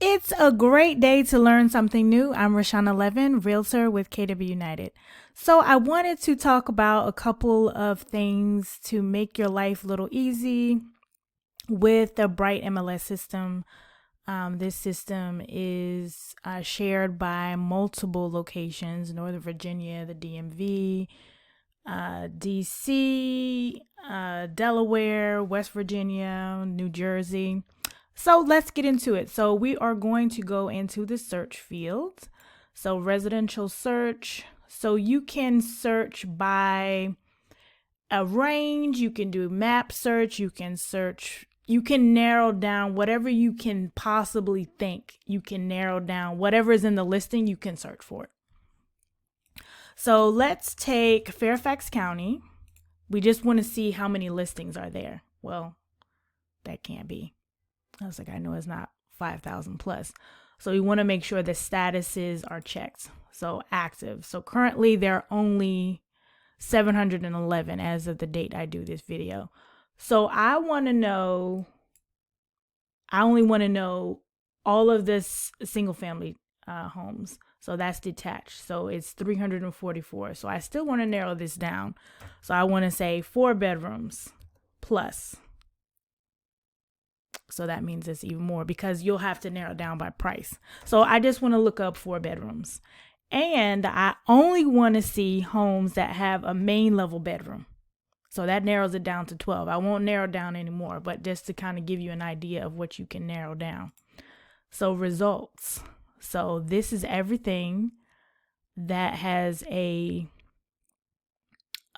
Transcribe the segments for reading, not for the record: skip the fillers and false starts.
It's a great day to learn something new. I'm Rashawn Levin, realtor with KW United. So I wanted to talk about a couple of things to make your life a little easy with the BrightMLS system. This system is shared by multiple locations: Northern Virginia, the DMV, DC, Delaware, West Virginia, New Jersey. So let's get into it. So we are going to go into the search field. So residential search. So you can search by a range. You can do map search. You can narrow down whatever you can possibly think. You can narrow down whatever is in the listing. You can search for it. So let's take Fairfax County. We just want to see how many listings are there. Well, that can't be. I was like, I know it's not 5,000 plus. So we want to make sure the statuses are checked. So active. So currently there are only 711 as of the date I do this video. So I only want to know all of this single family homes. So that's detached. So it's 344. So I still want to narrow this down. So I want to say 4 bedrooms plus. So that means it's even more because you'll have to narrow down by price. So I just want to look up 4 bedrooms. And I only want to see homes that have a main level bedroom. So that narrows it down to 12. I won't narrow down anymore, but just to kind of give you an idea of what you can narrow down. So results. So this is everything that has a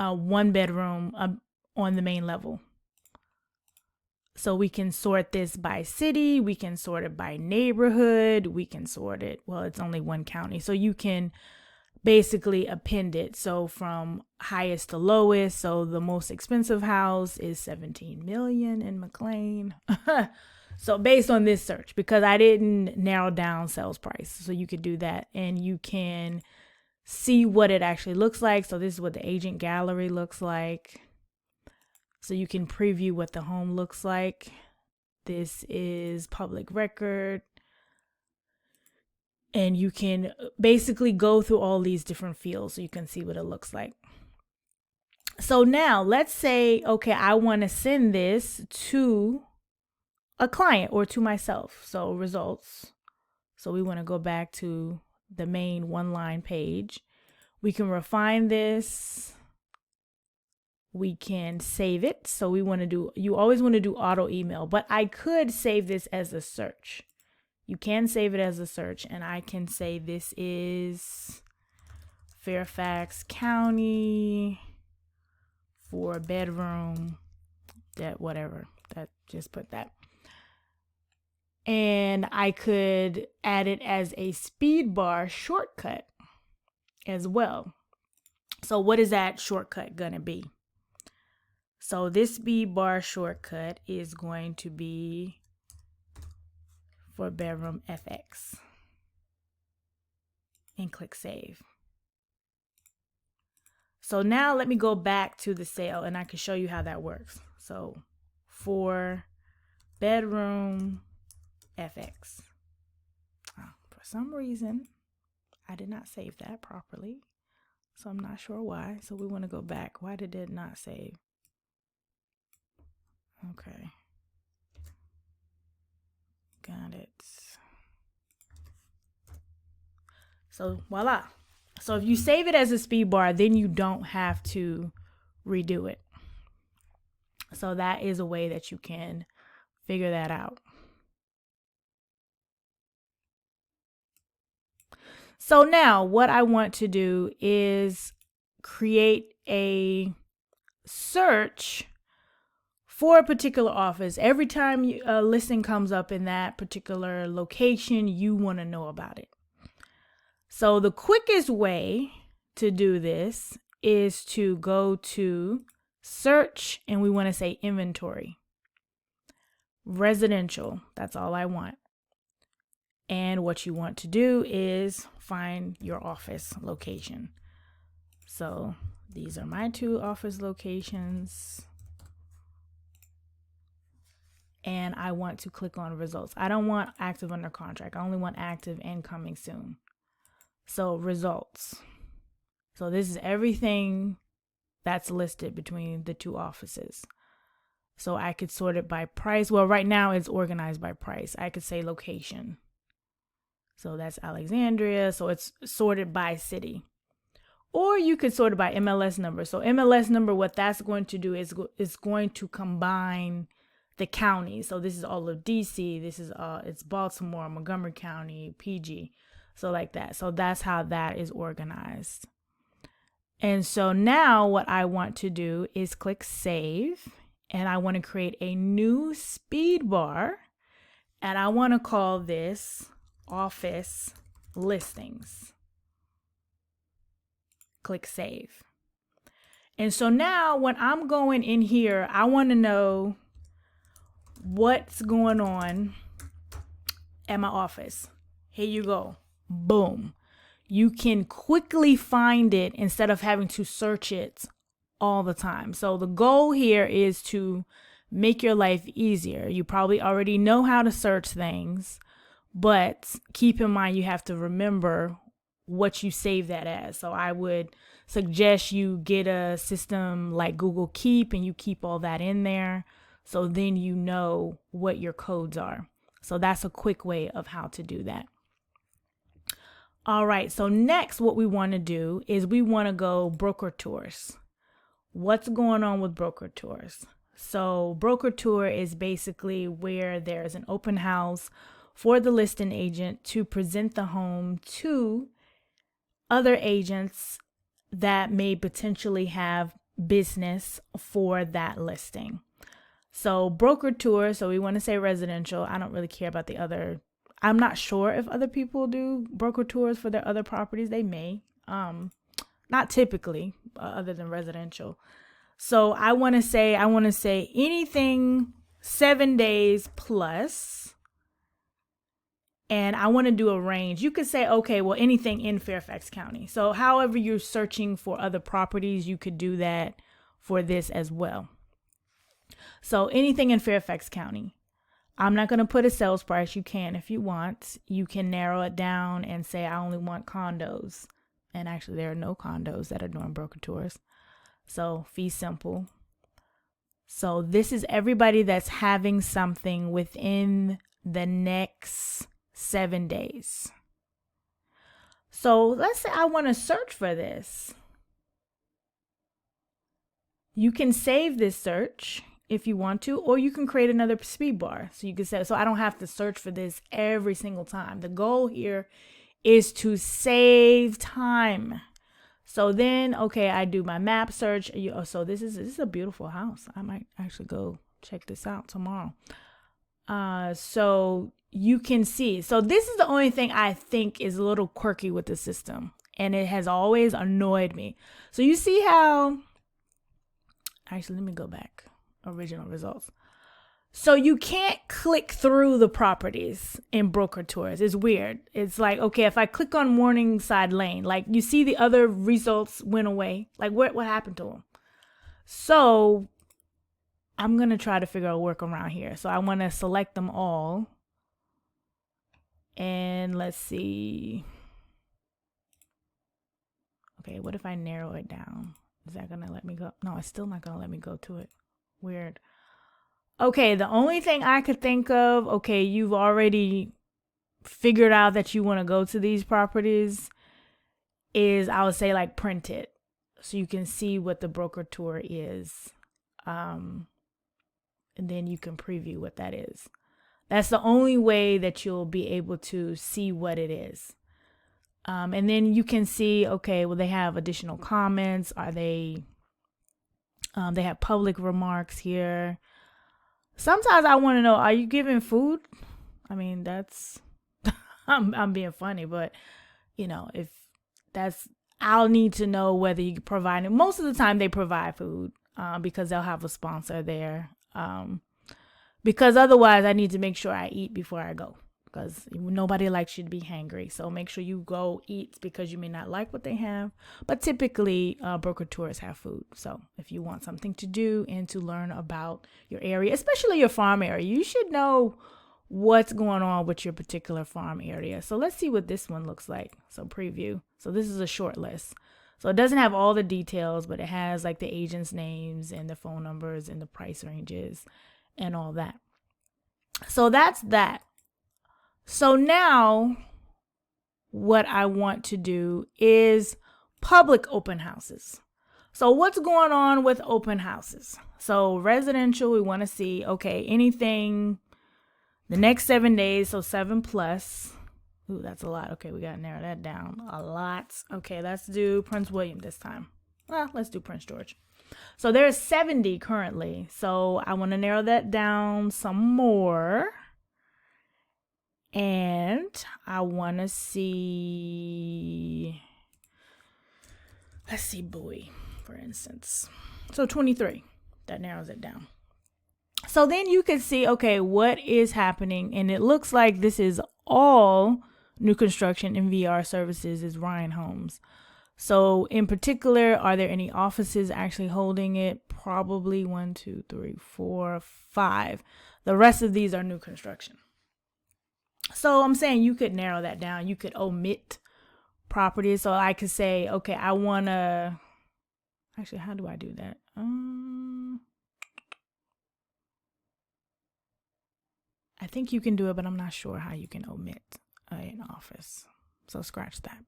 1 bedroom on the main level. So we can sort this by city, we can sort it by neighborhood, we can sort it, well, it's only one county. So you can basically append it. So from highest to lowest. So the most expensive house is 17 million in McLean. So based on this search, because I didn't narrow down sales price. So you could do that and you can see what it actually looks like. So this is what the agent gallery looks like. So you can preview what the home looks like. This is public record. And you can basically go through all these different fields so you can see what it looks like. So now let's say, okay, I want to send this to a client or to myself. So results. So we want to go back to the main one-line page. We can refine this. We can save it. So you always want to do auto email, but I could save this as a search. You can save it as a search and I can say this is Fairfax County 4 bedroom, that whatever, that just put that. And I could add it as a speed bar shortcut as well. So what is that shortcut gonna be? So this speed bar shortcut is going to be for bedroom FX. And click save. So now let me go back to the sale and I can show you how that works. So for bedroom FX. For some reason, I did not save that properly. So I'm not sure why. So we want to go back. Why did it not save? Okay. Got it. So voila. So if you save it as a speed bar, then you don't have to redo it. So that is a way that you can figure that out. So now what I want to do is create a search for a particular office. Every time a listing comes up in that particular location, you want to know about it. So the quickest way to do this is to go to search and we want to say inventory. Residential, that's all I want. And what you want to do is find your office location. So these are my 2 office locations. and I want to click on results. I don't want active under contract. I only want active and coming soon. So results. So this is everything that's listed between the two offices. So I could sort it by price. Well, right now it's organized by price. I could say location. So that's Alexandria. So it's sorted by city. Or you could sort it by MLS number. So MLS number, what that's going to do is going to combine the counties. So this is all of DC. This is it's Baltimore, Montgomery County, PG. So like that. So that's how that is organized. And so now what I want to do is click save. And I want to create a new speed bar. And I want to call this office listings. Click save. And so now when I'm going in here, I want to know what's going on at my office. Here you go. Boom. You can quickly find it instead of having to search it all the time. So the goal here is to make your life easier. You probably already know how to search things, but keep in mind you have to remember what you save that as. So I would suggest you get a system like Google Keep and you keep all that in there. So then you know what your codes are. So that's a quick way of how to do that. All right. So next, what we want to do is we want to go broker tours. What's going on with broker tours? So broker tour is basically where there's an open house for the listing agent to present the home to other agents that may potentially have business for that listing. So broker tour, so we want to say residential. I don't really care about the other. I'm not sure if other people do broker tours for their other properties. They may. Not typically, other than residential. So I want to say anything 7 days plus. And I want to do a range. You could say, okay, well, anything in Fairfax County. So however you're searching for other properties, you could do that for this as well. So anything in Fairfax County. I'm not going to put a sales price. You can if you want. You can narrow it down and say, I only want condos. And actually, there are no condos that are doing broker tours. So fee simple. So this is everybody that's having something within the next 7 days. So let's say I want to search for this. You can save this search if you want to, or you can create another speed bar. So you can say, so I don't have to search for this every single time. The goal here is to save time. So then, okay, I do my map search. So this is a beautiful house. I might actually go check this out tomorrow. So you can see. So this is the only thing I think is a little quirky with the system, and it has always annoyed me. So you see how, actually, let me go back. Original results. So you can't click through the properties in broker tours. It's weird. It's like, okay, if I click on Morningside Lane, like you see the other results went away. Like what happened to them? So I'm going to try to figure out a workaround here. So I want to select them all. And let's see. Okay, what if I narrow it down? Is that going to let me go? No, it's still not going to let me go to it. Weird. Okay, the only thing I could think of, okay, you've already figured out that you want to go to these properties, is I would say like print it so you can see what the broker tour is. And then you can preview what that is. That's the only way that you'll be able to see what it is. And then you can see, okay, well, they have additional comments. Are they have public remarks here. Sometimes I want to know, are you giving food? I mean, that's, I'm being funny, but you know, if that's, I'll need to know whether you provide it. Most of the time they provide food, because they'll have a sponsor there. Because otherwise I need to make sure I eat before I go. because nobody likes you to be hangry. So make sure you go eat because you may not like what they have. But typically, broker tours have food. So if you want something to do and to learn about your area, especially your farm area, you should know what's going on with your particular farm area. So let's see what this one looks like. So preview. So this is a short list. So it doesn't have all the details, but it has like the agents' names and the phone numbers and the price ranges and all that. So that's that. So now what I want to do is public open houses. So what's going on with open houses? So residential, we want to see, okay, anything the next 7 days, so 7 plus. Ooh, that's a lot. Okay, we got to narrow that down a lot. Okay, let's do Prince William this time. Well, let's do Prince George. So there's 70 currently. So I want to narrow that down some more. And I want to see, let's see, Bowie, for instance. So 23, that narrows it down. So then you can see, okay, what is happening? And it looks like this is all new construction in VR services is Ryan Homes. So in particular, are there any offices actually holding it? Probably 1, 2, 3, 4, 5. The rest of these are new construction. So I'm saying you could narrow that down. You could omit properties. So I could say, okay, I want to, actually, how do I do that? I think you can do it, but I'm not sure how you can omit an office. So scratch that.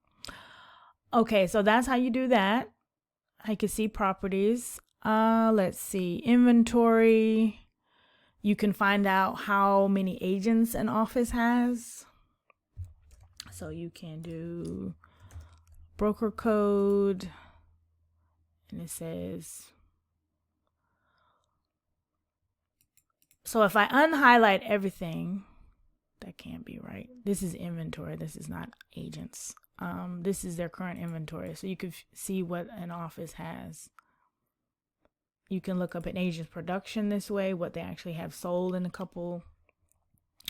Okay, so that's how you do that. I can see properties. Let's see, inventory. You can find out how many agents an office has. So you can do broker code, and it says, so if I unhighlight everything, that can't be right. This is inventory. This is not agents. This is their current inventory. So you can see what an office has. You can look up an agent's production this way, what they actually have sold in a couple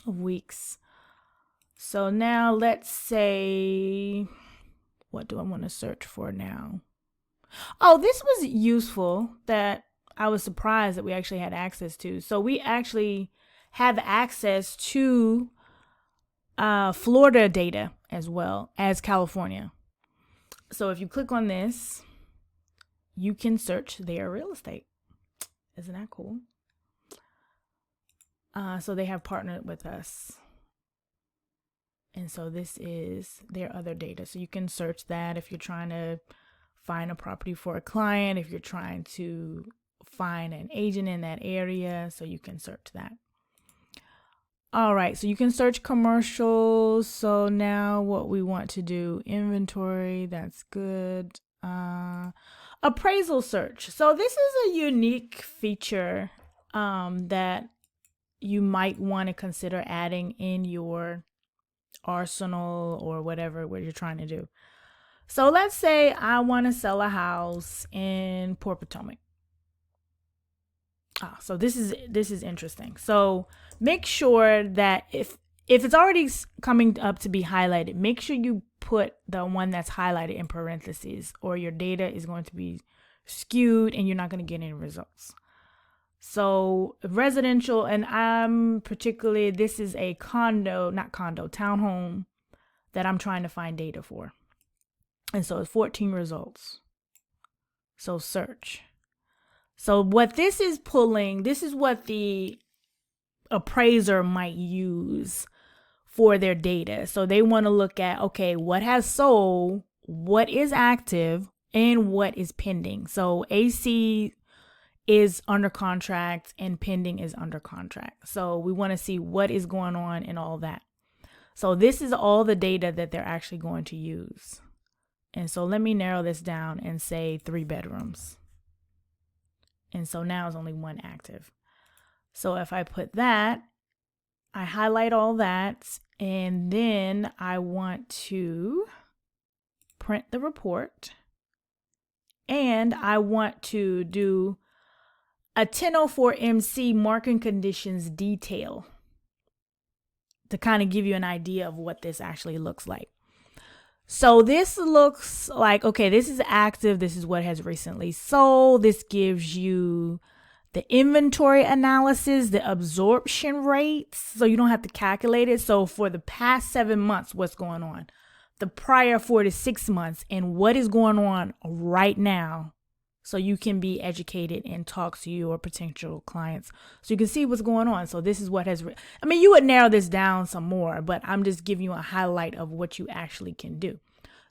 of weeks. So now let's say, what do I want to search for now? Oh, this was useful that I was surprised that we actually had access to. So we actually have access to Florida data as well as California. So if you click on this, you can search their real estate. Isn't that cool? So they have partnered with us. And so this is their other data. So you can search that if you're trying to find a property for a client, if you're trying to find an agent in that area, so you can search that. All right, so you can search commercials. So now what we want to do, inventory, that's good. Appraisal search. So this is a unique feature that you might want to consider adding in your arsenal or whatever what you're trying to do. So let's say I want to sell a house in Port Potomac. So this is interesting. So make sure that if it's already coming up to be highlighted, make sure you put the one that's highlighted in parentheses, or your data is going to be skewed and you're not going to get any results. So residential, and I'm particularly, this is a townhome that I'm trying to find data for. And so it's 14 results. So search. So what this is pulling, this is what the appraiser might use for their data. So they want to look at, okay, what has sold, what is active, and what is pending. So AC is under contract and pending is under contract. So we want to see what is going on and all that. So this is all the data that they're actually going to use. And so let me narrow this down and say 3 bedrooms. And so now it's only 1 active. So if I put that, I highlight all that, and then I want to print the report, and I want to do a 1004 MC market conditions detail. to kind of give you an idea of what this actually looks like. So this looks like, okay, this is active. This is what has recently sold. This gives you the inventory analysis, the absorption rates. So you don't have to calculate it. So for the past 7 months, what's going on? The prior 4 to 6 months, and what is going on right now. So you can be educated and talk to your potential clients. So you can see what's going on. So this is what has, you would narrow this down some more, but I'm just giving you a highlight of what you actually can do.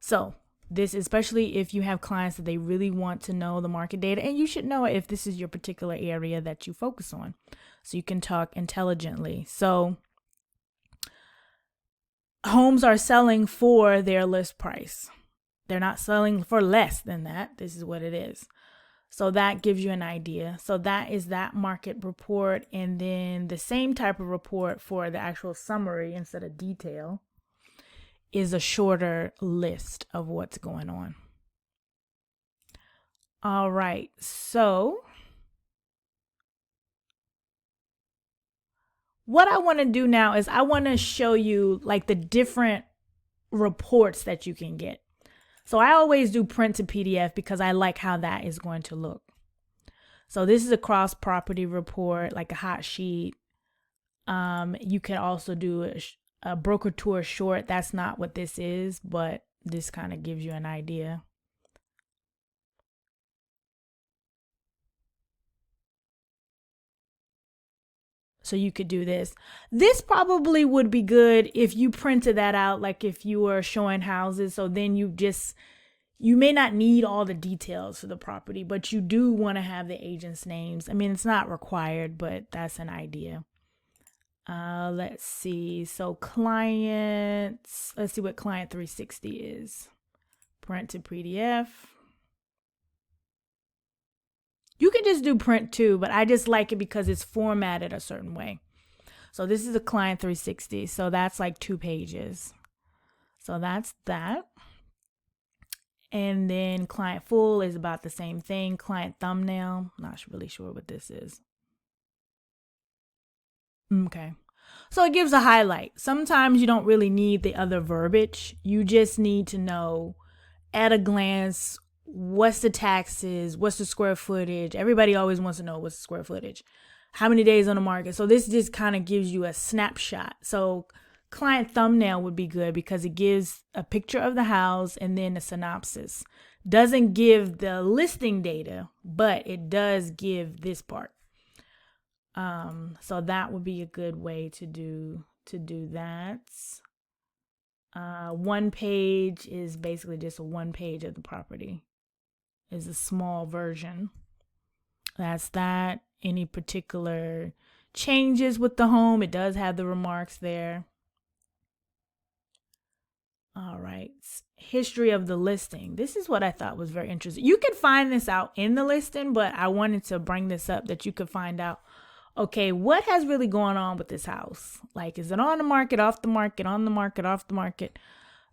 So this, especially if you have clients that they really want to know the market data, and you should know if this is your particular area that you focus on. So you can talk intelligently. So homes are selling for their list price. They're not selling for less than that. This is what it is. So that gives you an idea. So that is that market report. And then the same type of report for the actual summary instead of detail is a shorter list of what's going on. All right. So what I want to do now is I want to show you like the different reports that you can get. So I always do print to PDF because I like how that is going to look. So this is a cross property report, like a hot sheet. You can also do a broker tour short. That's not what this is, but this kind of gives you an idea. So you could do this. This probably would be good if you printed that out, like if you were showing houses. So then you may not need all the details for the property, but you do want to have the agent's names. It's not required, but that's an idea. Let's see. So clients, let's see what client 360 is. Print to PDF. You can just do print too, but I just like it because it's formatted a certain way. So this is a client 360. So that's like 2 pages. So that's that. And then client full is about the same thing. Client thumbnail, not really sure what this is. Okay. So it gives a highlight. Sometimes you don't really need the other verbiage. You just need to know at a glance, what's the taxes? What's the square footage? Everybody always wants to know what's the square footage. How many days on the market? So this just kind of gives you a snapshot. So client thumbnail would be good because it gives a picture of the house and then a synopsis. Doesn't give the listing data, but it does give this part. So that would be a good way to do that. 1 page is basically just a 1 page of the property. Is a small version. That's that. Any particular changes with the home, it does have the remarks there. All right. History of the listing. This is what I thought was very interesting. You can find this out in the listing, but I wanted to bring this up that you could find out, okay, what has really going on with this house? Like, is it on the market, off the market, on the market, off the market?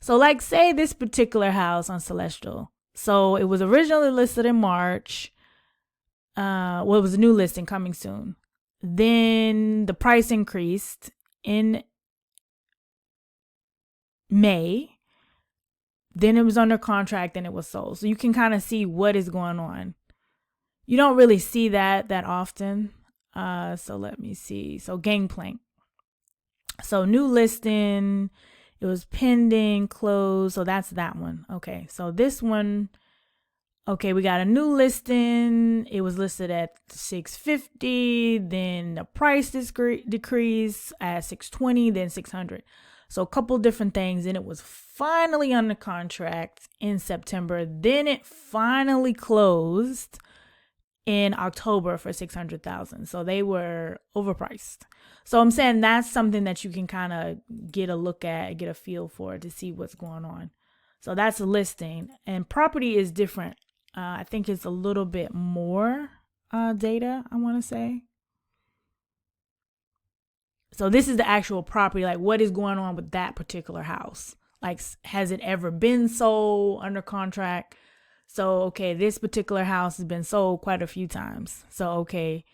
So like, say this particular house on Celestial. So it was originally listed in March. It was a new listing coming soon. Then the price increased in May. Then it was under contract and it was sold. So you can kind of see what is going on. You don't really see that often. So let me see. So Gangplank. So new listing. It was pending, closed. So that's that one. Okay. So this one. Okay, we got a new listing. It was listed at $650. Then the price decreased at $620. Then $600. So a couple different things. And it was finally under contract in September. Then it finally closed in October for $600,000. So they were overpriced. So I'm saying that's something that you can kind of get a look at, get a feel for to see what's going on. So that's a listing. And property is different. I think it's a little bit more data, I want to say. So this is the actual property, like what is going on with that particular house? Like, has it ever been sold under contract? So, okay, this particular house has been sold quite a few times. So, okay,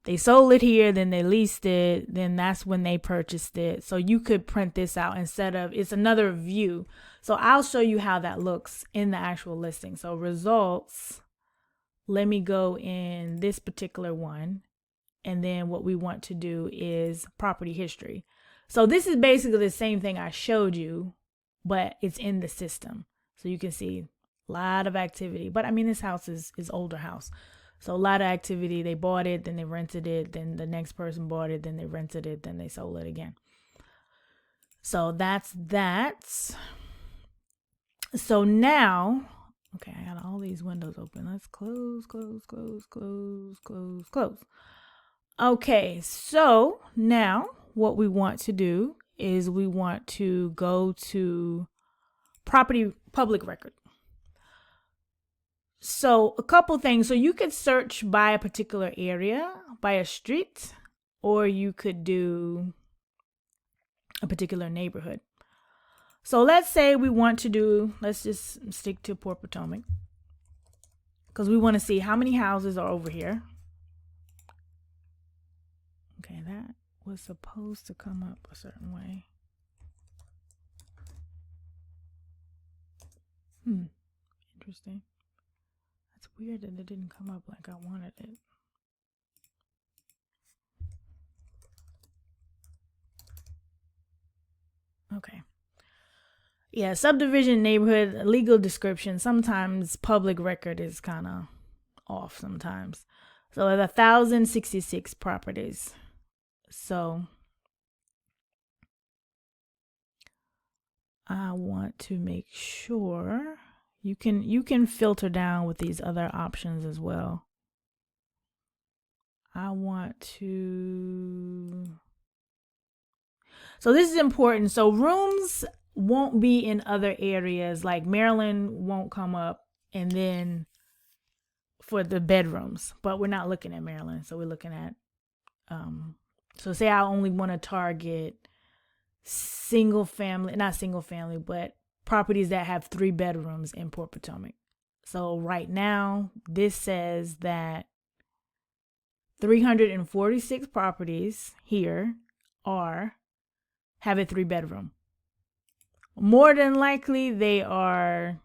they sold it here, then they leased it, then that's when they purchased it. So you could print this out instead of, it's another view. So I'll show you how that looks in the actual listing. So results, let me go in this particular one. And then what we want to do is property history. So this is basically the same thing I showed you, but it's in the system. So you can see a lot of activity. But I mean, this house is older house. So a lot of activity. They bought it, then they rented it, then the next person bought it, then they rented it, then they sold it again. So that's that. So now, okay, I got all these windows open. Let's close. Okay, so now what we want to do is we want to go to property public record. So a couple things. So you could search by a particular area, by a street, or you could do a particular neighborhood. So let's say we want to do, let's just stick to Port Potomac, because we want to see how many houses are over here. Okay, that was supposed to come up a certain way. Interesting. That's weird that it didn't come up like I wanted it. Okay. Yeah, subdivision, neighborhood, legal description. Sometimes public record is kind of off sometimes. So 1,066 properties. So I want to make sure you can filter down with these other options as well. I want to, so this is important. So rooms won't be in other areas, like Maryland won't come up, and then for the bedrooms, but we're not looking at Maryland. So we're looking at, so say I only want to target single family, not single family, but properties that have 3 bedrooms in Port Potomac. So right now, this says that 346 properties here have a 3-bedroom. More than likely, they are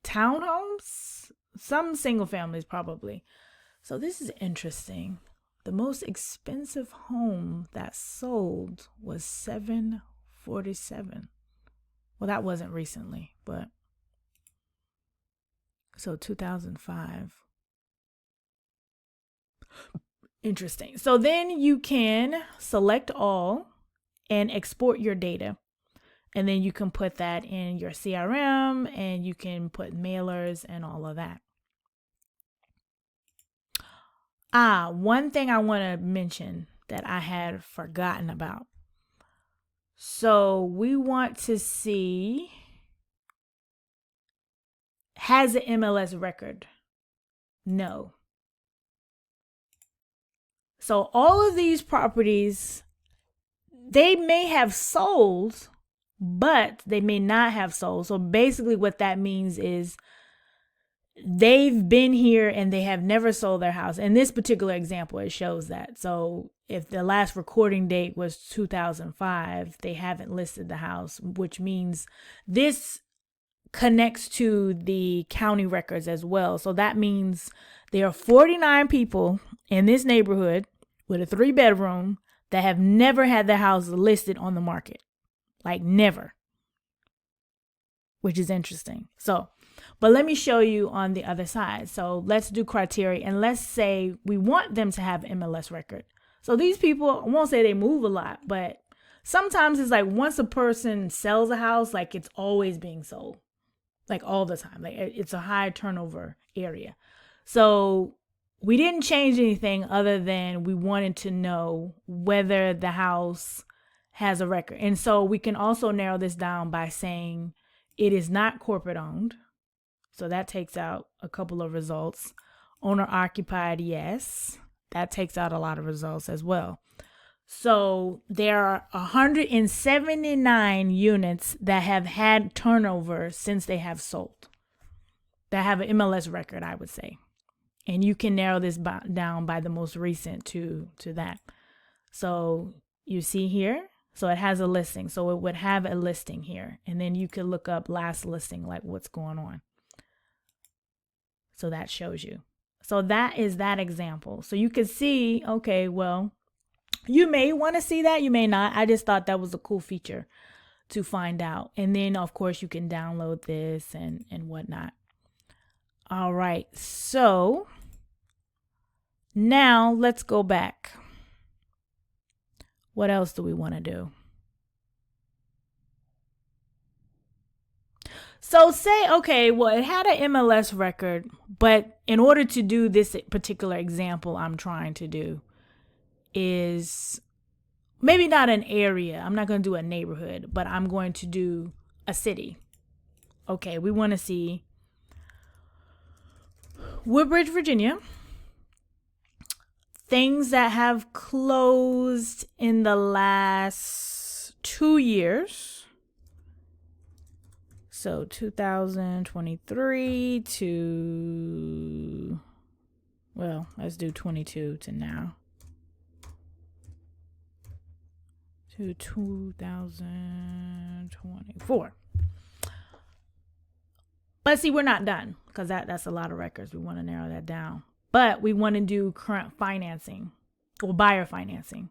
townhomes, some single families probably. So this is interesting. The most expensive home that sold was $747. Well, that wasn't recently, but so 2005. Interesting. So then you can select all and export your data. And then you can put that in your CRM, and you can put mailers and all of that. One thing I want to mention that I had forgotten about. So we want to see, has an MLS record? No. So all of these properties, they may have sold, but they may not have sold. So basically what that means is they've been here and they have never sold their house. In this particular example, it shows that. So if the last recording date was 2005, they haven't listed the house, which means this connects to the county records as well. So that means there are 49 people in this neighborhood with a 3-bedroom that have never had their house listed on the market. Like never. Which is interesting. So, but let me show you on the other side. So let's do criteria, and let's say we want them to have MLS record. So these people, I won't say they move a lot, but sometimes it's like once a person sells a house, like it's always being sold, like all the time. Like it's a high turnover area. So we didn't change anything other than we wanted to know whether the house has a record. And so we can also narrow this down by saying it is not corporate owned. So that takes out a couple of results. Owner occupied, yes. That takes out a lot of results as well. So there are 179 units that have had turnover since they have sold, that have an MLS record, I would say. And you can narrow this down by the most recent to that. So you see here, so it has a listing. So it would have a listing here. And then you could look up last listing, like what's going on. So that shows you. So that is that example. So you could see, okay, well, you may want to see that, you may not. I just thought that was a cool feature to find out. And then of course you can download this and whatnot. All right, so now let's go back. What else do we want to do? So say, okay, well, it had an MLS record, but in order to do this particular example I'm trying to do is maybe not an area. I'm not going to do a neighborhood, but I'm going to do a city. Okay, we want to see Woodbridge, Virginia. Things that have closed in the last 2 years. So 2023 to, well, let's do 22 to now. To 2024. But see, we're not done because that's a lot of records. We want to narrow that down. But we want to do current financing or buyer financing.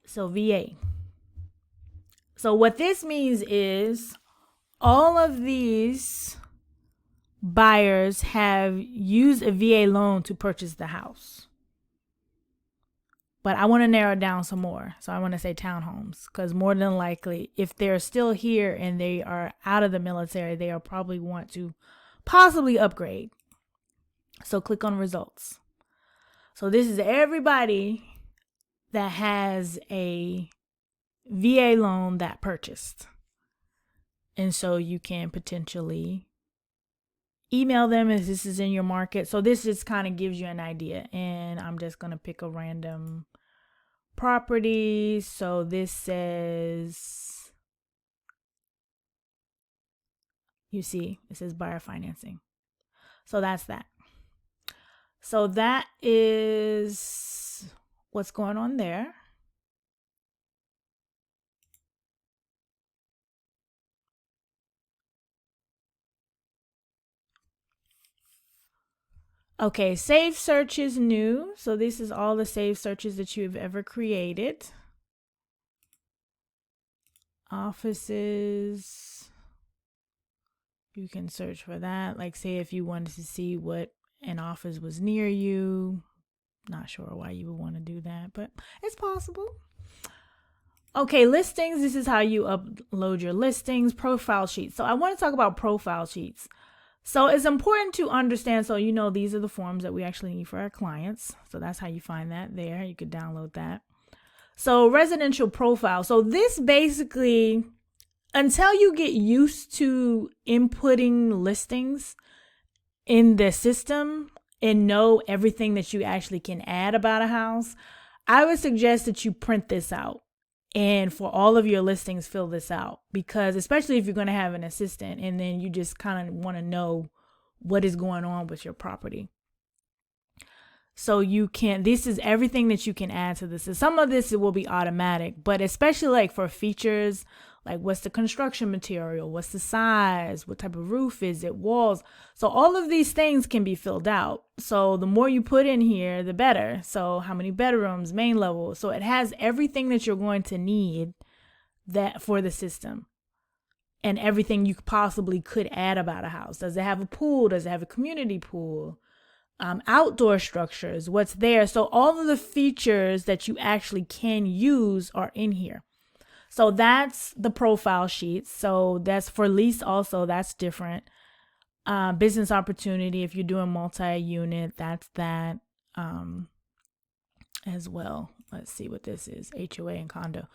So VA. So what this means is all of these buyers have used a VA loan to purchase the house. But I want to narrow it down some more. So I want to say townhomes, because more than likely, if they're still here and they are out of the military, they will probably want to possibly upgrade. So click on results. So this is everybody that has a VA loan that purchased. And so you can potentially email them if this is in your market. So this just kind of gives you an idea. And I'm just going to pick a random property. So this says, you see, it says buyer financing. So that's that. So that is what's going on there. Okay, save search is new. So this is all the save searches that you've ever created. Offices. You can search for that. Like say if you wanted to see what an office was near you. Not sure why you would want to do that, but it's possible. Okay, listings. This is how you upload your listings. Profile sheets. So I want to talk about profile sheets. So it's important to understand, so you know these are the forms that we actually need for our clients. So that's how you find that there. You could download that. So residential profile. So this basically, until you get used to inputting listings in the system and know everything that you actually can add about a house, I would suggest that you print this out. And for all of your listings, fill this out, because especially if you're going to have an assistant and then you just kind of want to know what is going on with your property. So you can, this is everything that you can add to this. So some of this will be automatic, but especially like for features, like what's the construction material, what's the size, what type of roof is it, walls. So all of these things can be filled out. So the more you put in here, the better. So how many bedrooms, main level. So it has everything that you're going to need that for the system, and everything you possibly could add about a house. Does it have a pool? Does it have a community pool? Outdoor structures, what's there. So all of the features that you actually can use are in here. So that's the profile sheets. So that's for lease also, that's different. Business opportunity, if you're doing multi-unit, that's that as well. Let's see what this is, HOA and condo.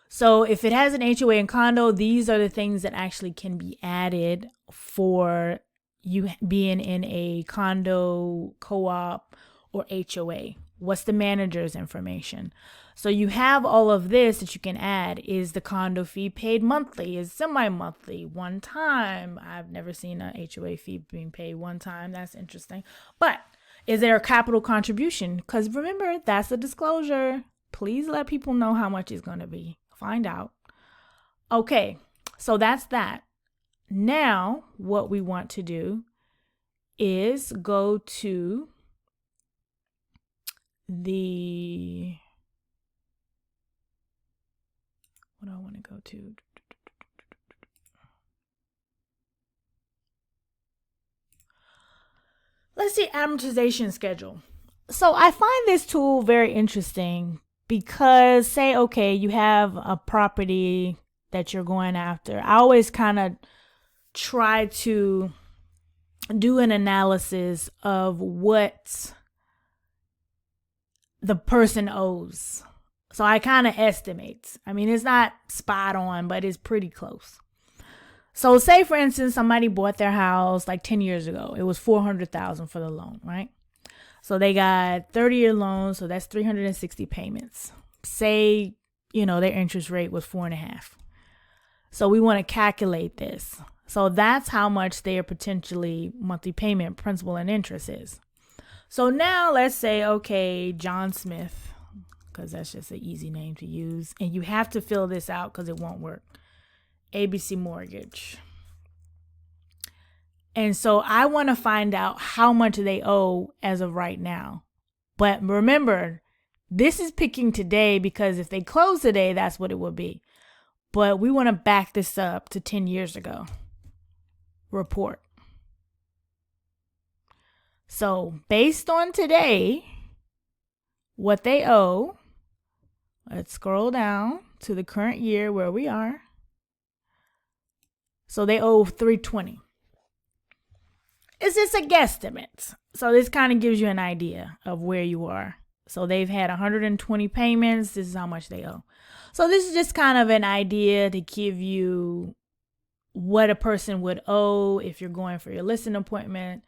So if it has an HOA and condo, these are the things that actually can be added for you being in a condo, co-op, or HOA What's the manager's information? So you have all of this that you can add. Is the condo fee paid monthly? Is semi-monthly? One time? I've never seen an HOA fee being paid one time. That's interesting. But is there a capital contribution? Because remember, that's a disclosure. Please let people know how much it's going to be. Find out. Okay, so that's that. Now, what we want to do is go to the, what do I want to go to? Let's see, amortization schedule. So I find this tool very interesting because say, okay, you have a property that you're going after. I always kind of try to do an analysis of what the person owes. So I kind of estimate. I mean, it's not spot on, but it's pretty close. So say, for instance, somebody bought their house like 10 years ago. It was $400,000 for the loan, right? So they got 30-year loan, so that's 360 payments. Say, their interest rate was 4.5%. So we want to calculate this. So that's how much their potentially monthly payment, principal and interest is. So now let's say, okay, John Smith, because that's just an easy name to use. And you have to fill this out because it won't work. ABC Mortgage. And so I want to find out how much they owe as of right now. But remember, this is picking today because if they close today, that's what it would be. But we want to back this up to 10 years ago. Report. So based on today, what they owe, let's scroll down to the current year where we are. So they owe $320. It's just a guesstimate. So this kind of gives you an idea of where you are. So they've had 120 payments. This is how much they owe. So this is just kind of an idea to give you what a person would owe if you're going for your listing appointment.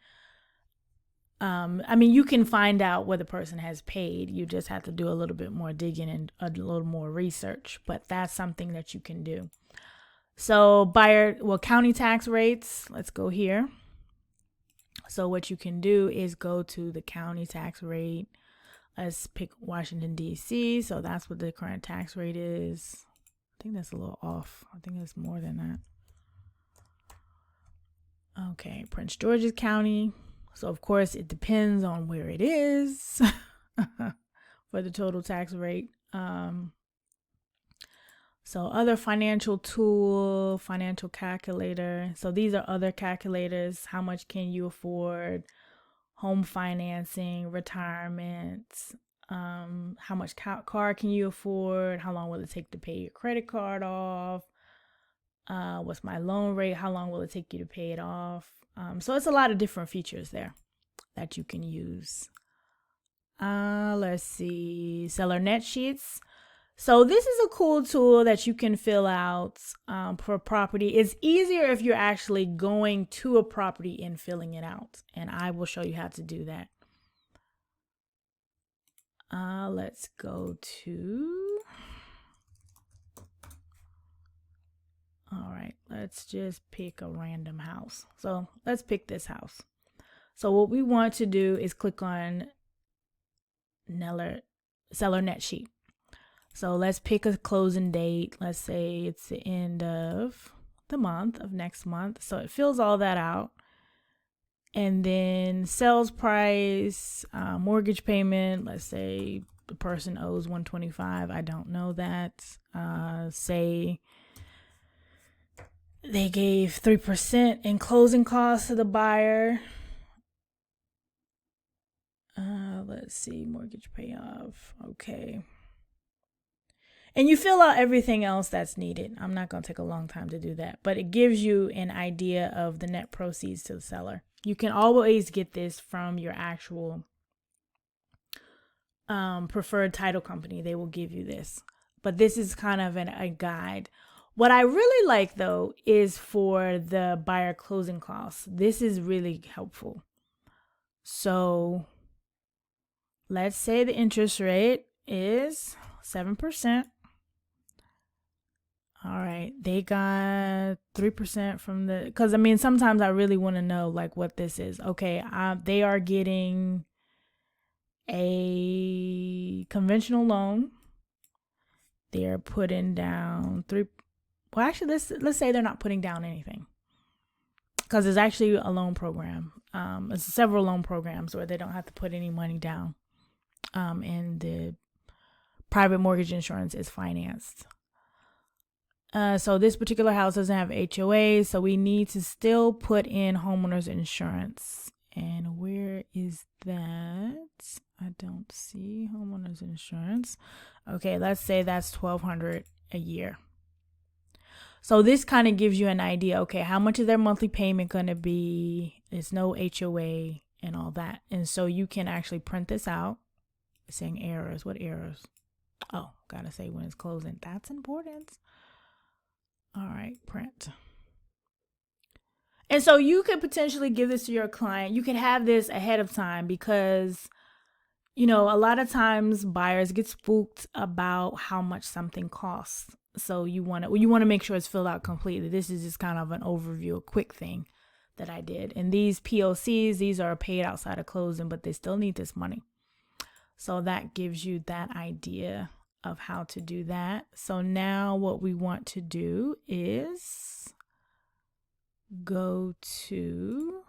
You can find out what the person has paid. You just have to do a little bit more digging and a little more research, but that's something that you can do. So county tax rates, let's go here. So what you can do is go to the county tax rate. Let's pick Washington, D.C. So that's what the current tax rate is. I think that's a little off. I think it's more than that. Okay, Prince George's County. So, of course, it depends on where it is for the total tax rate. So other financial tool, financial calculator. So these are other calculators. How much can you afford? Home financing, retirement. How much car can you afford? How long will it take to pay your credit card off? What's my loan rate? How long will it take you to pay it off? So it's a lot of different features there that you can use. Let's see, seller net sheets. So this is a cool tool that you can fill out for property. It's easier if you're actually going to a property and filling it out. And I will show you how to do that. Let's go to, all right, let's just pick a random house. So let's pick this house. So what we want to do is click on seller net sheet. So let's pick a closing date. Let's say it's the end of the month of next month. So it fills all that out. And then sales price, mortgage payment. Let's say the person owes $125. I don't know that. Say they gave 3% in closing costs to the buyer. Let's see, mortgage payoff. Okay. And you fill out everything else that's needed. I'm not going to take a long time to do that, but it gives you an idea of the net proceeds to the seller. You can always get this from your actual preferred title company. They will give you this, but this is kind of a guide. What I really like though is for the buyer closing costs. This is really helpful. So let's say the interest rate is 7%. All right, they got 3% from the, because I mean, sometimes I really want to know like what this is. Okay, they are getting a conventional loan. They're putting down well, actually, let's say they're not putting down anything, because it's actually a loan program. It's several loan programs where they don't have to put any money down, and the private mortgage insurance is financed. So this particular house doesn't have HOA, so we need to still put in homeowners insurance. And where is that? I don't see homeowners insurance. Okay, let's say that's $1,200 a year. So this kind of gives you an idea. Okay, how much is their monthly payment going to be? There's no HOA and all that. And so you can actually print this out. It's saying errors. What errors? Oh, gotta say when it's closing. That's important. All right, print. And so you could potentially give this to your client. You could have this ahead of time because, you know, a lot of times buyers get spooked about how much something costs. So you want to make sure it's filled out completely. This is just kind of an overview, a quick thing that I did. And these POCs, these are paid outside of closing, but they still need this money. So that gives you that idea of how to do that. So now what we want to do is go to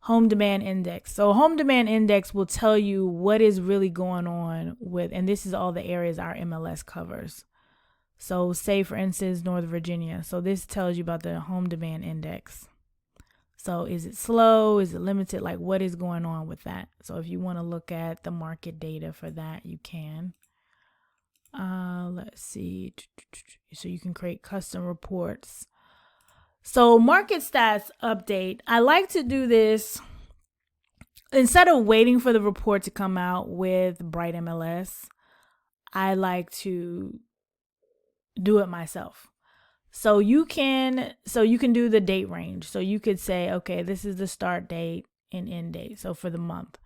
Home Demand Index. So Home Demand Index will tell you what is really going on with, and this is all the areas our MLS covers. So say for instance, Northern Virginia. So this tells you about the Home Demand Index. So is it slow? Is it limited? Like what is going on with that? So if you want to look at the market data for that, you can. Let's see. So you can create custom reports. So market stats update. I like to do this instead of waiting for the report to come out with BrightMLS. I like to do it myself. So you can do the date range. So you could say, okay, this is the start date and end date. So for the month.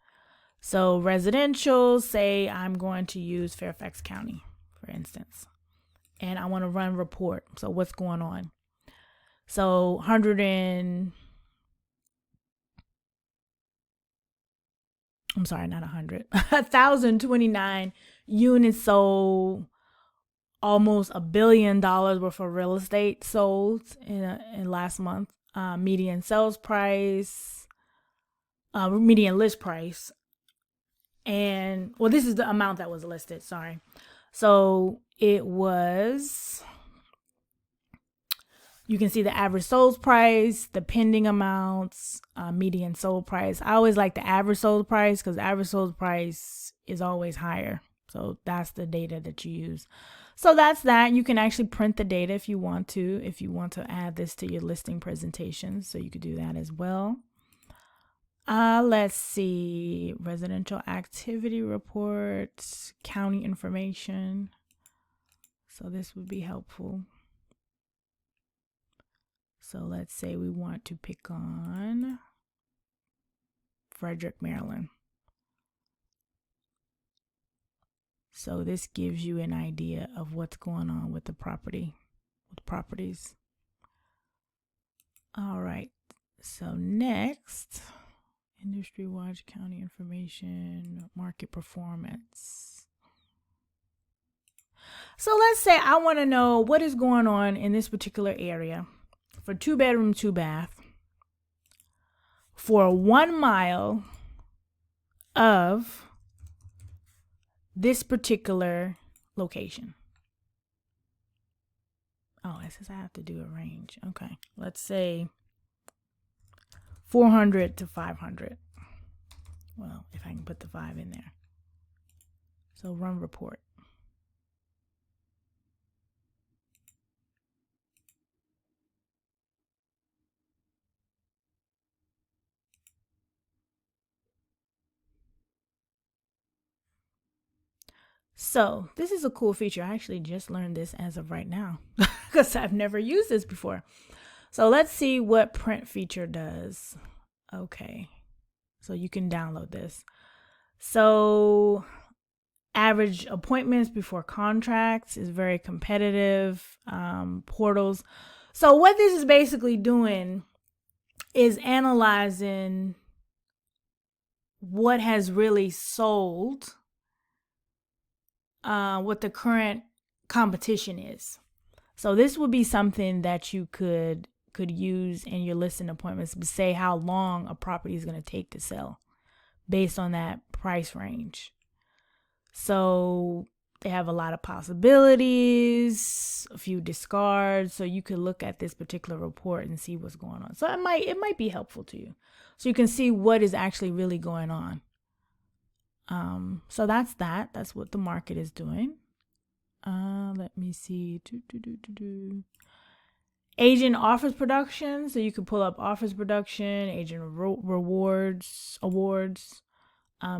So residential, say I'm going to use Fairfax County, for instance, and I want to run report. So what's going on? So 1,029 units sold, almost $1 billion worth of real estate sold in last month. Median sales price, median list price, and well, this is the amount that was listed. Sorry. So it was. You can see the average sold price, the pending amounts, median sold price. I always like the average sold price because the average sold price is always higher. So that's the data that you use. So that's that. You can actually print the data if you want to add this to your listing presentation. So you could do that as well. Let's see, residential activity reports, county information. So this would be helpful. So let's say we want to pick on Frederick, Maryland. So this gives you an idea of what's going on with the properties. All right. So next, industry watch, county information, market performance. So let's say I want to know what is going on in this particular area for 2-bedroom, 2-bath for 1 mile of this particular location. Oh, it says I have to do a range. Okay, let's say 400 to 500. Well, if I can put the 5 in there. So run report. So this is a cool feature. I actually just learned this as of right now because I've never used this before. So let's see what print feature does. Okay. So you can download this. So average appointments before contracts is very competitive. Portals. So what this is basically doing is analyzing what has really sold, what the current competition is. So this would be something that you could use in your listing appointments to say how long a property is going to take to sell based on that price range. So they have a lot of possibilities, a few discards. So you could look at this particular report and see what's going on. So it might be helpful to you. So you can see what is actually really going on. So that's that. That's what the market is doing. Let me see. Agent offers production. So you can pull up offers production, agent rewards, awards.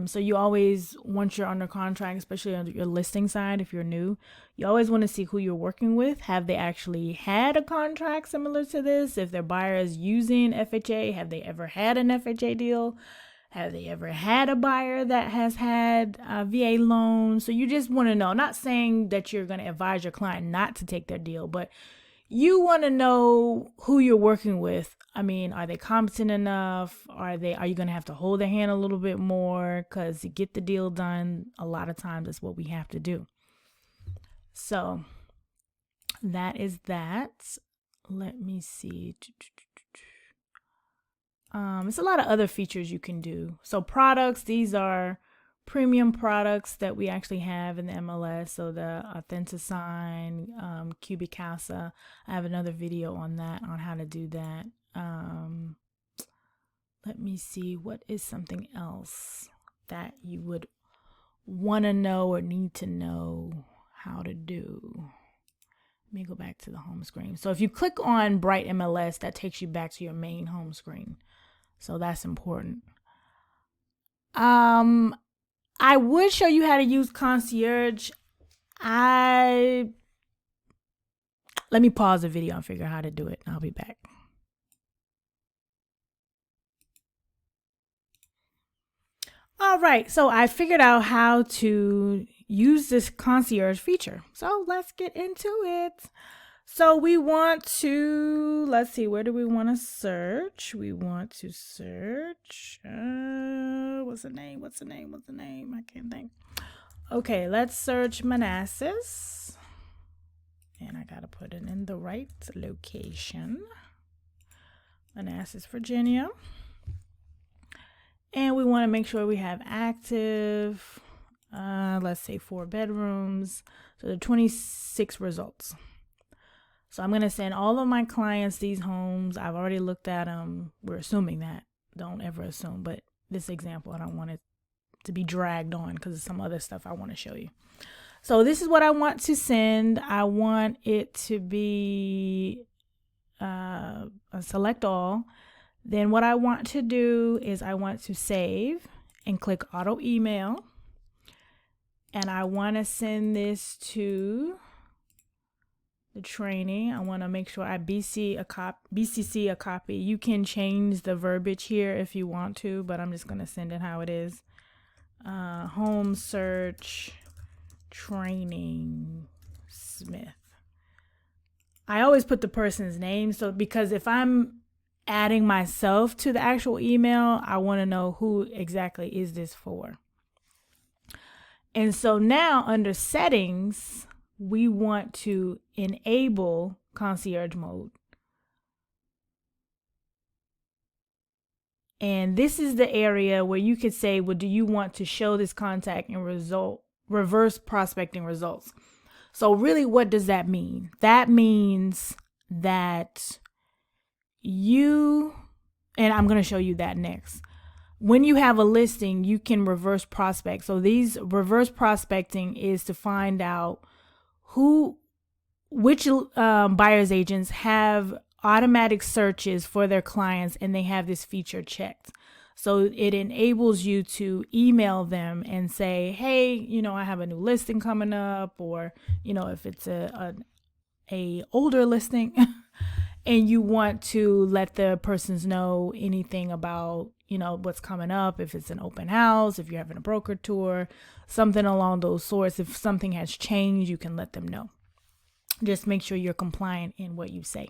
So you always, once you're under contract, especially on your listing side, if you're new, you always want to see who you're working with. Have they actually had a contract similar to this? If their buyer is using FHA, have they ever had an FHA deal? Have they ever had a buyer that has had a VA loan? So you just want to know, not saying that you're going to advise your client not to take their deal, but you want to know who you're working with. I mean, are they competent enough? Are you going to have to hold their hand a little bit more? Because to get the deal done, a lot of times that's what we have to do. So that is that. Let me see. It's a lot of other features you can do. So products, these are premium products that we actually have in the MLS. So the Authentisign, Cubic Casa. I have another video on that, on how to do that. Let me see, what is something else that you would want to know or need to know how to do? Let me go back to the home screen. So if you click on BrightMLS, that takes you back to your main home screen. So that's important. I would show you how to use Concierge. Let me pause the video and figure out how to do it. I'll be back. All right, so I figured out how to use this Concierge feature. So let's get into it. So we want to, let's see, where do we want to search? We want to search, what's the name? I can't think. Okay, let's search Manassas. And I got to put it in the right location. Manassas, Virginia. And we want to make sure we have active, let's say 4 bedrooms. So the 26 results. So I'm going to send all of my clients these homes. I've already looked at them. We're assuming that. Don't ever assume. But this example, I don't want it to be dragged on because of some other stuff I want to show you. So this is what I want to send. I want it to be a select all. Then what I want to do is I want to save and click auto email. And I want to send this to the training. I want to make sure I BCC a copy. You can change the verbiage here if you want to, but I'm just going to send it how it is. Home search training Smith. I always put the person's name, so because if I'm adding myself to the actual email, I want to know who exactly is this for. And so now under settings, we want to enable concierge mode. And this is the area where you could say, well, do you want to show this contact and reverse prospecting results? So really, what does that mean? That means that you, and I'm going to show you that next. When you have a listing, you can reverse prospect. So these reverse prospecting is to find out which buyer's agents have automatic searches for their clients and they have this feature checked. So it enables you to email them and say, hey, I have a new listing coming up, or, if it's a older listing and you want to let the persons know anything about, what's coming up, if it's an open house, if you're having a broker tour, something along those sorts. If something has changed, you can let them know. Just make sure you're compliant in what you say.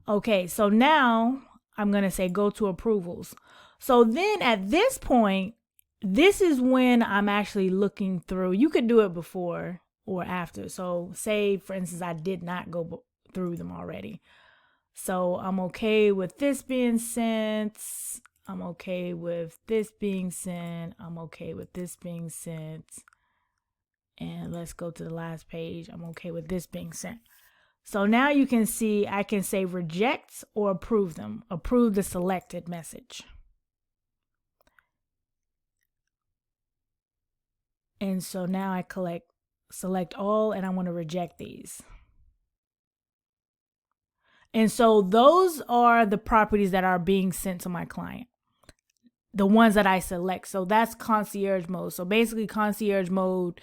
Okay, so now I'm going to say go to approvals. So then at this point, this is when I'm actually looking through. You could do it before or after. So say, for instance, I did not go through them already. So I'm okay with this being sent. I'm okay with this being sent. I'm okay with this being sent. And let's go to the last page. I'm okay with this being sent. So now you can see I can say reject or approve them. Approve the selected message. And so now I select all, and I want to reject these. And so those are the properties that are being sent to my client, the ones that I select. So that's concierge mode. So basically concierge mode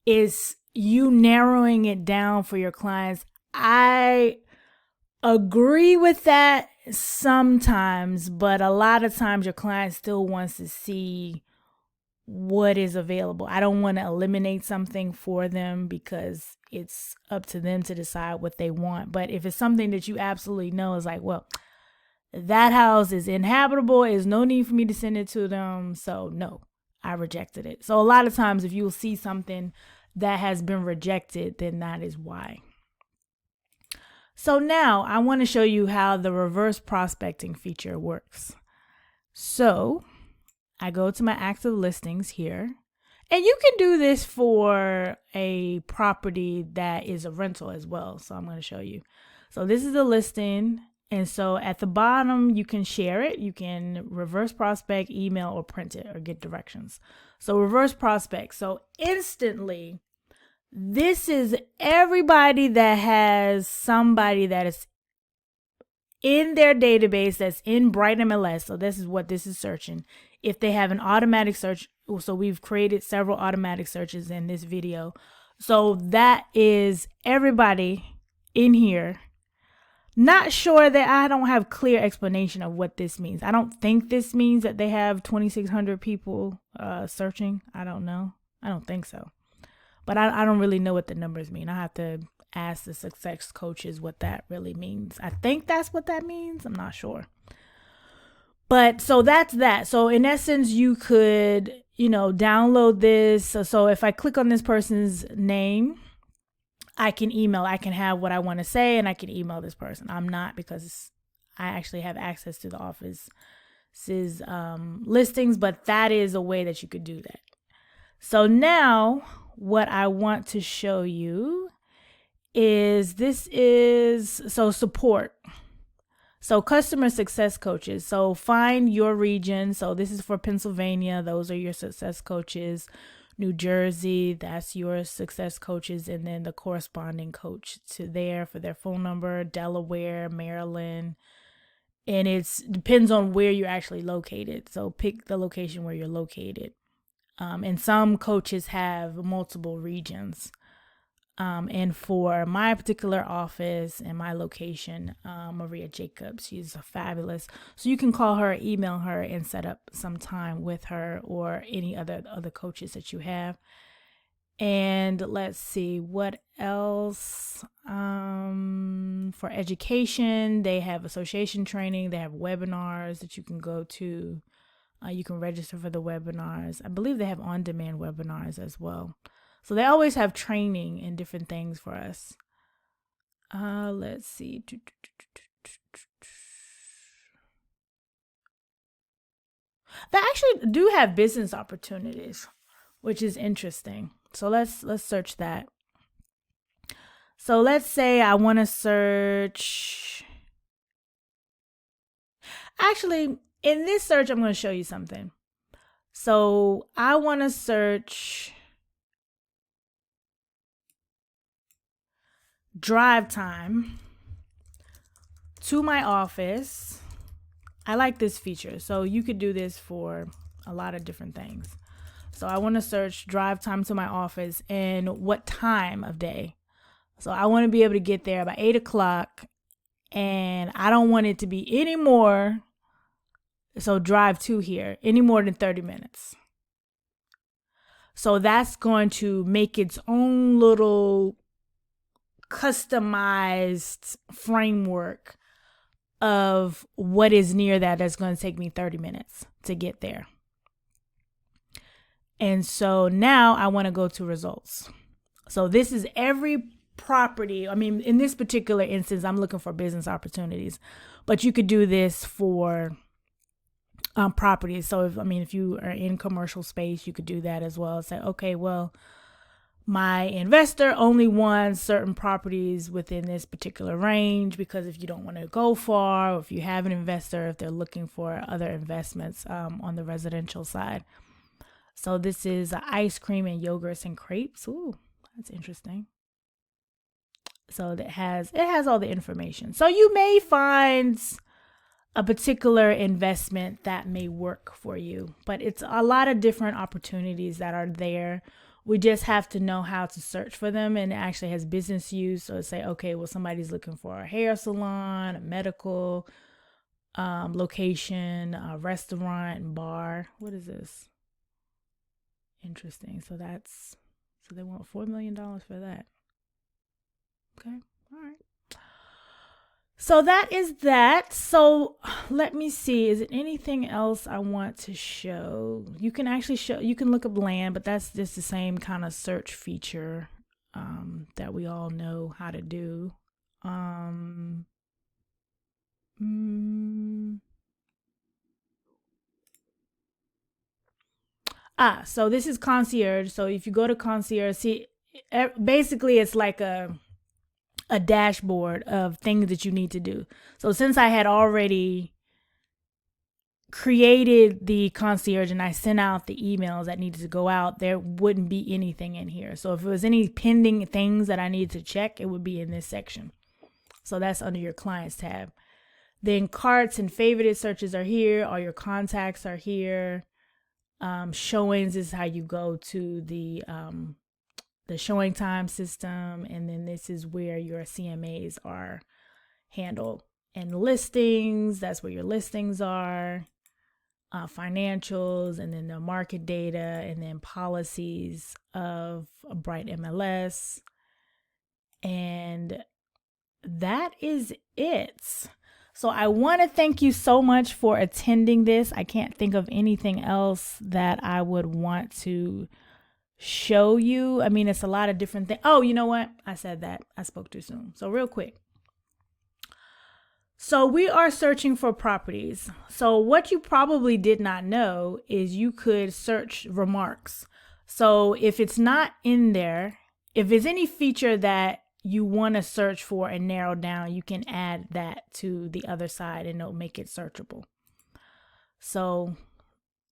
is you narrowing it down for your clients. I agree with that sometimes, but a lot of times your client still wants to see what is available. I don't want to eliminate something for them because it's up to them to decide what they want. But if it's something that you absolutely know is like, well, that house is inhabitable, there's no need for me to send it to them. So no, I rejected it. So a lot of times if you'll see something that has been rejected, then that is why. So now I want to show you how the reverse prospecting feature works. So I go to my active listings here, and you can do this for a property that is a rental as well. So I'm going to show you. So this is a listing. And so at the bottom, you can share it. You can reverse prospect, email, or print it or get directions. So reverse prospect. So instantly, this is everybody that has somebody that is in their database that's in BrightMLS. So this is what this is searching. If they have an automatic search, so we've created several automatic searches in this video. So that is everybody in here. Not sure that I don't have clear explanation of what this means. I don't think this means that they have 2,600 people searching. I don't know. I don't think so. But I don't really know what the numbers mean. I have to ask the success coaches what that really means. I think that's what that means. I'm not sure. But so that's that. So in essence, you could, download this. So if I click on this person's name, I can have what I want to say, and I can email this person. I'm not, because I actually have access to the office's listings, but that is a way that you could do that. So now what I want to show you is support. So customer success coaches. So find your region. So this is for Pennsylvania. Those are your success coaches. New Jersey, that's your success coaches. And then the corresponding coach to there for their phone number. Delaware, Maryland. And it depends on where you're actually located. So pick the location where you're located. And some coaches have multiple regions. And for my particular office and my location, Maria Jacobs, she's fabulous. So you can call her, email her, and set up some time with her or any other coaches that you have. And let's see what else. For education, they have association training. They have webinars that you can go to. You can register for the webinars. I believe they have on-demand webinars as well. So they always have training and different things for us. Let's see. They actually do have business opportunities, which is interesting. So let's search that. So let's say I want to search. Actually, in this search, I'm going to show you something. So I want to search drive time to my office. I like this feature. So you could do this for a lot of different things. So I want to search drive time to my office and what time of day. So I want to be able to get there by 8 o'clock, and I don't want it to be any more So drive to here any more than 30 minutes. So that's going to make its own little customized framework of what is near that's going to take me 30 minutes to get there. And so now I want to go to results. So this is every property. I mean, in this particular instance, I'm looking for business opportunities, but you could do this for properties. So if you are in commercial space, you could do that as well. Say, okay, well, my investor only wants certain properties within this particular range, because if you don't want to go far, or if you have an investor, if they're looking for other investments on the residential side. So this is ice cream and yogurts and crepes. Ooh, that's interesting. So it has all the information. So you may find a particular investment that may work for you, but it's a lot of different opportunities that are there. We just have to know how to search for them, and it actually has business use. So say, okay, well, somebody's looking for a hair salon, a medical location, a restaurant and bar. What is this? Interesting. So they want $4 million for that. Okay. All right. So that is that. So let me see. Is it anything else I want to show? You can look up land, but that's just the same kind of search feature that we all know how to do. So this is Concierge. So if you go to Concierge, see, basically it's like a dashboard of things that you need to do. So since I had already created the Concierge and I sent out the emails that needed to go out, there wouldn't be anything in here. So if it was any pending things that I needed to check, it would be in this section. So that's under your clients tab. Then carts and favorited searches are here. All your contacts are here. Showings is how you go to the showing time system, and then this is where your CMAs are handled. And listings, that's where your listings are. Financials, and then the market data, and then policies of BrightMLS. And that is it. So I want to thank you so much for attending this. I can't think of anything else that I would want to show you. I mean, it's a lot of different things. Oh, you know what? I said that. I spoke too soon. So real quick. So we are searching for properties. So what you probably did not know is you could search remarks. So if it's not in there, if there's any feature that you want to search for and narrow down, you can add that to the other side and it'll make it searchable. So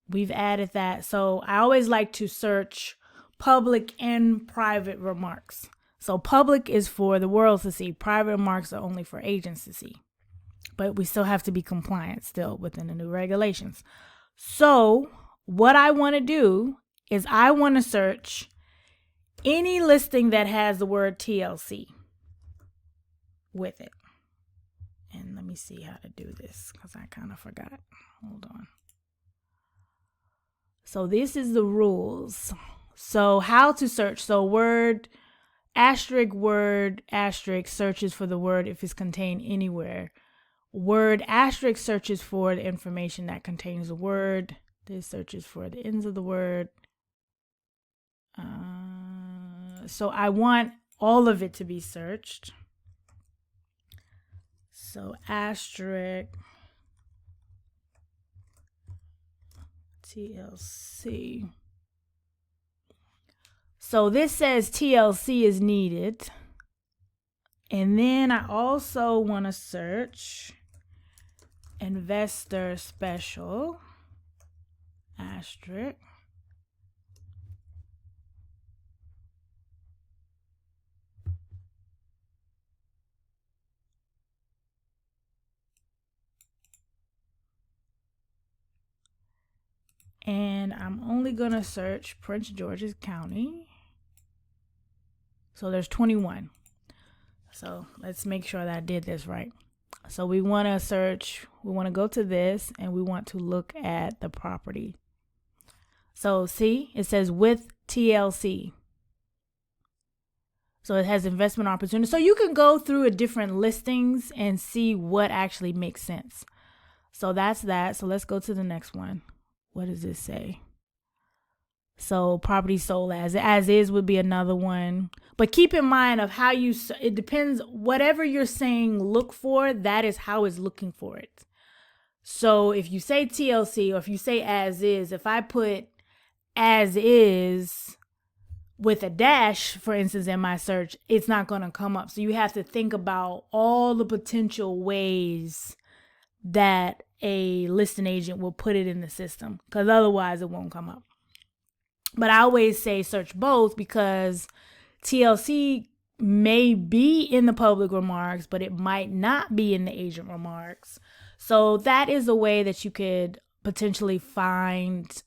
we've added that. So I always like to search public and private remarks. So public is for the world to see. Private remarks are only for agents to see. But we still have to be compliant still within the new regulations. So what I want to do is I want to search any listing that has the word TLC with it. And let me see how to do this because I kind of forgot. Hold on. So this is the rules. So how to search. So word asterisk searches for the word if it's contained anywhere. Word asterisk searches for the information that contains the word. This searches for the ends of the word. So I want all of it to be searched. So asterisk TLC. So this says TLC is needed. And then I also want to search investor special asterisk. And I'm only going to search Prince George's County. So there's 21. So let's make sure that I did this right. So we want to search, we want to go to this and we want to look at the property. So see, it says with TLC. So it has investment opportunities. So you can go through a different listings and see what actually makes sense. So that's that. So let's go to the next one. What does this say? So property sold as is would be another one. But keep in mind of how you, it depends, whatever you're saying look for, that is how it's looking for it. So if you say TLC or if you say as is, if I put as is with a dash, for instance, in my search, it's not going to come up. So you have to think about all the potential ways that a listing agent will put it in the system, because otherwise it won't come up. But I always say search both, because TLC may be in the public remarks, but it might not be in the agent remarks. So that is a way that you could potentially find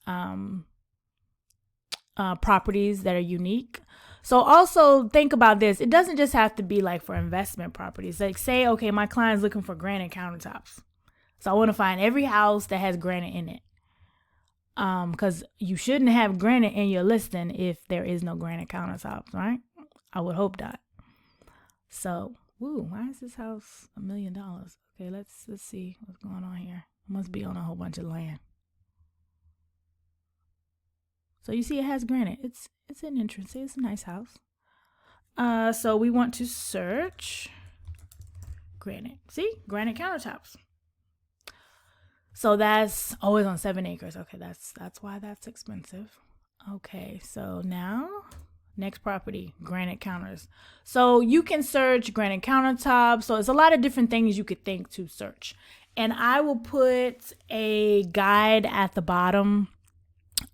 properties that are unique. So also think about this. It doesn't just have to be like for investment properties. Like say, okay, my client's looking for granite countertops. So I want to find every house that has granite in it. Because you shouldn't have granite in your listing if there is no granite countertops, right? I would hope not. So, why is this house $1 million? Okay, let's see what's going on here. It must be on a whole bunch of land. So you see it has granite. It's an entrance. It's a nice house. So we want to search granite. See? Granite countertops. So that's always on 7 acres. Okay, that's why that's expensive. Okay, so now next property, granite counters. So you can search granite countertops. So it's a lot of different things you could think to search. And I will put a guide at the bottom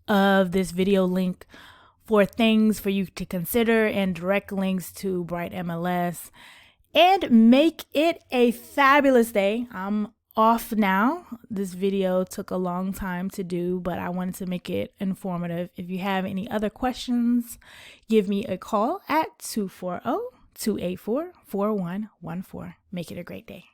of this video link for things for you to consider and direct links to BrightMLS. And make it a fabulous day. I'm off now. This video took a long time to do, but I wanted to make it informative. If you have any other questions, give me a call at 240-284-4114. Make it a great day.